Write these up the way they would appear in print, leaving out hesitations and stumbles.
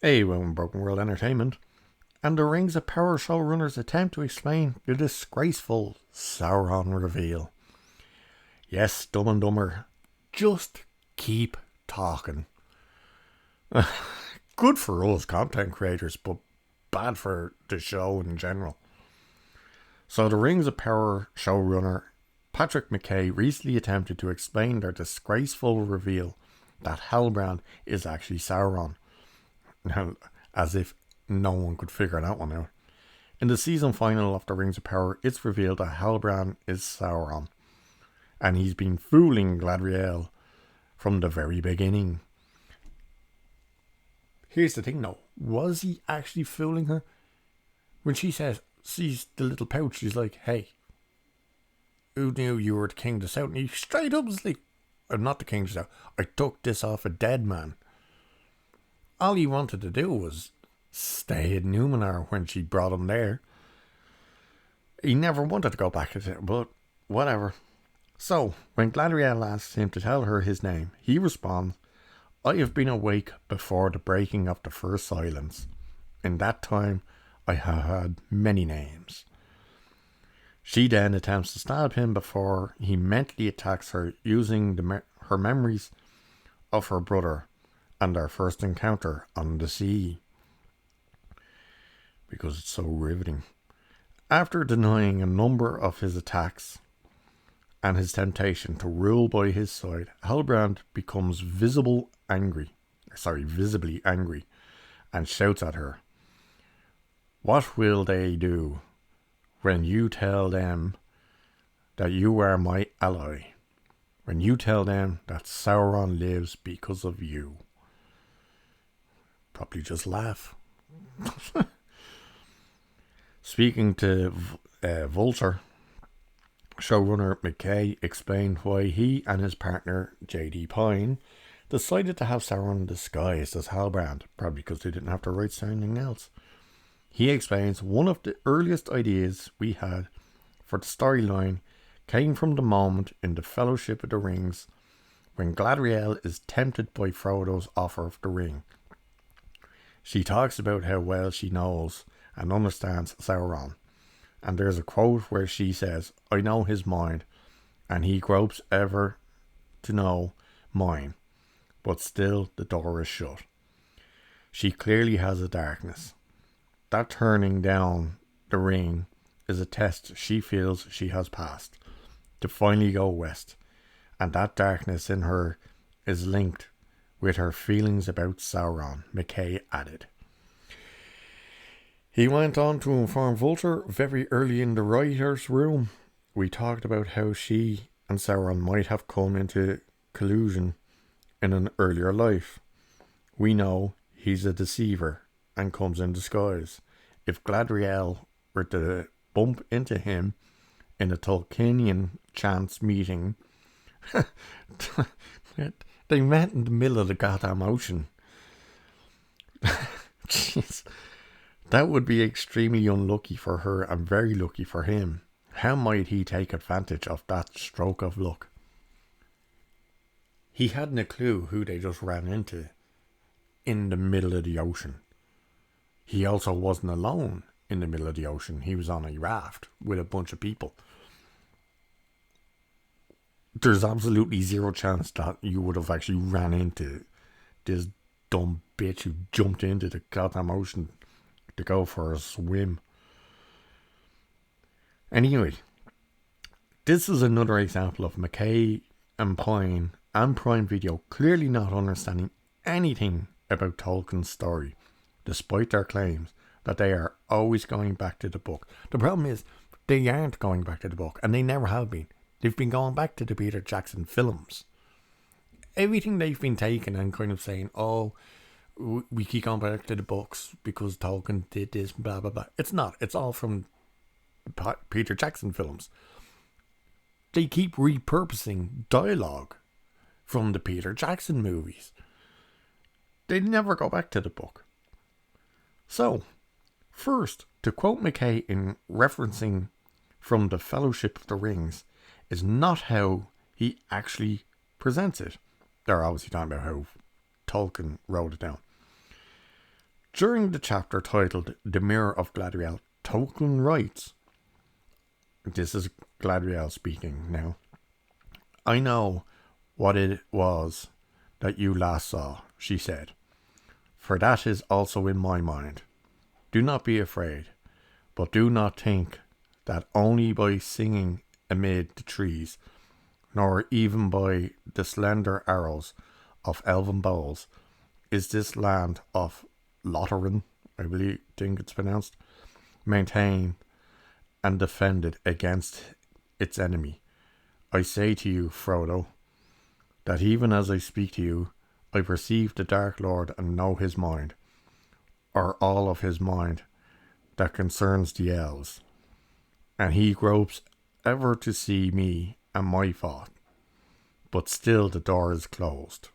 A Broken World Entertainment, and the Rings of Power showrunners attempt to explain the disgraceful Sauron reveal. Yes, Dumb and Dumber, just keep talking. Good for us content creators, but bad for the show in general. So the Rings of Power showrunner Patrick McKay recently attempted to explain their disgraceful reveal that Halbrand is actually Sauron. Now, as if no one could figure that one out. In the season final of The Rings of Power, it's revealed that Halbrand is Sauron. And he's been fooling Galadriel from the very beginning. Here's the thing though. Was he actually fooling her? When she sees the little pouch, she's like, hey, who knew you were the king of the south? And he straight up was like, I'm not the king of the south. I took this off a dead man. All he wanted to do was stay in Numenor when she brought him there. He never wanted to go back to it, but whatever. So, when Galadriel asks him to tell her his name, he responds, I have been awake before the breaking of the first silence. In that time, I have had many names. She then attempts to stab him before he mentally attacks her using her memories of her brother and their first encounter on the sea. Because it's so riveting. After denying a number of his attacks and his temptation to rule by his side, Halbrand becomes visibly angry and shouts at her, what will they do when you tell them that you are my ally? When you tell them that Sauron lives because of you? Probably just laugh. Speaking to Vulture, showrunner McKay explained why he and his partner J.D. Pine decided to have Sauron disguised as Halbrand, probably because they didn't have to write anything else. He explains one of the earliest ideas we had for the storyline came from the moment in the Fellowship of the Rings when Galadriel is tempted by Frodo's offer of the ring. She talks about how well she knows and understands Sauron, and there's a quote where she says, I know his mind, and he gropes ever to know mine, but still the door is shut. She clearly has a darkness. That turning down the ring is a test she feels she has passed to finally go west, and that darkness in her is linked with her feelings about Sauron, McKay added. He went on to inform Vulture very early in the writer's room. We talked about how she and Sauron might have come into collusion in an earlier life. We know he's a deceiver and comes in disguise. If Galadriel were to bump into him in a Tolkienian chance meeting, they met in the middle of the goddamn ocean. Jeez. That would be extremely unlucky for her and very lucky for him. How might he take advantage of that stroke of luck? He hadn't a clue who they just ran into in the middle of the ocean. He also wasn't alone in the middle of the ocean. He was on a raft with a bunch of people. There's absolutely zero chance that you would have actually ran into this dumb bitch who jumped into the goddamn ocean to go for a swim. Anyway, this is another example of McKay and Pine and Prime Video clearly not understanding anything about Tolkien's story, despite their claims that they are always going back to the book. The problem is, they aren't going back to the book, and they never have been. They've been going back to the Peter Jackson films. Everything they've been taking and kind of saying, oh, we keep going back to the books because Tolkien did this, blah, blah, blah. It's not. It's all from Peter Jackson films. They keep repurposing dialogue from the Peter Jackson movies. They never go back to the book. So, first, to quote McKay in referencing from the Fellowship of the Rings is not how he actually presents it. They're obviously talking about how Tolkien wrote it down. During the chapter titled The Mirror of Gladriel, Tolkien writes, this is Gladriel speaking now, "I know what it was that you last saw," she said, "for that is also in my mind. Do not be afraid, but do not think that only by singing amid the trees, nor even by the slender arrows of elven bows, is this land of Lothlorien, I believe think it's pronounced, maintained and defended against its enemy. I say to you, Frodo, that even as I speak to you, I perceive the Dark Lord and know his mind, or all of his mind that concerns the elves, and he gropes ever to see me and my thought, but still the door is closed."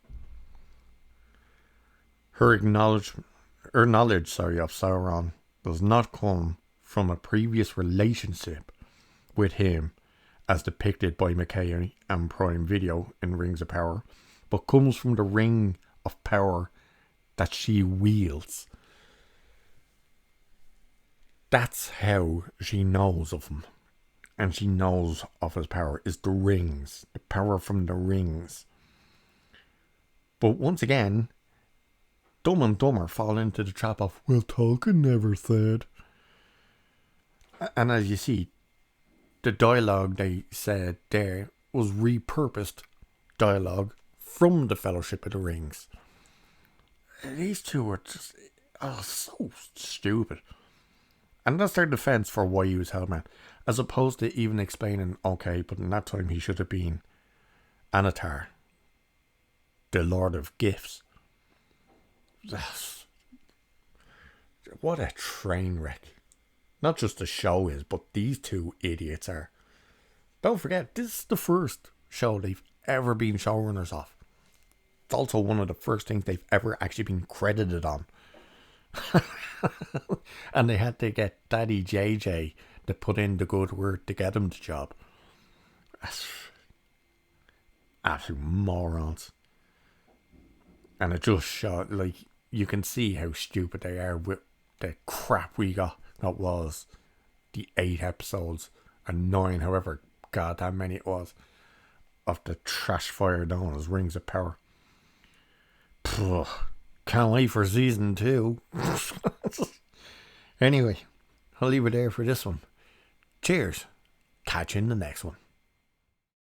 Her knowledge of Sauron does not come from a previous relationship with him as depicted by McKay and Prime Video in Rings of Power, but comes from the ring of power that she wields. That's how she knows of him, and she knows of his power, is the rings, the power from the rings. But once again, Dumb and Dumber fall into the trap of, well, Tolkien never said. And as you see, the dialogue they said there was repurposed dialogue from the Fellowship of the Rings. These two were just so stupid. And that's their defense for why he was Hellman, as opposed to even explaining, okay, but in that time he should have been Anatar, the Lord of Gifts. What a train wreck. Not just the show is, but these two idiots are. Don't forget, this is the first show they've ever been showrunners of. It's also one of the first things they've ever actually been credited on. And they had to get Daddy JJ to put in the good word to get him the job. That's absolute morons. And it just showed, like, you can see how stupid they are with the crap we got. That was the 8 episodes and 9, however goddamn many it was, of the trash fire known as Rings of Power. Can't wait for season 2. Anyway, I'll leave it there for this one. Cheers. Catch you in the next one.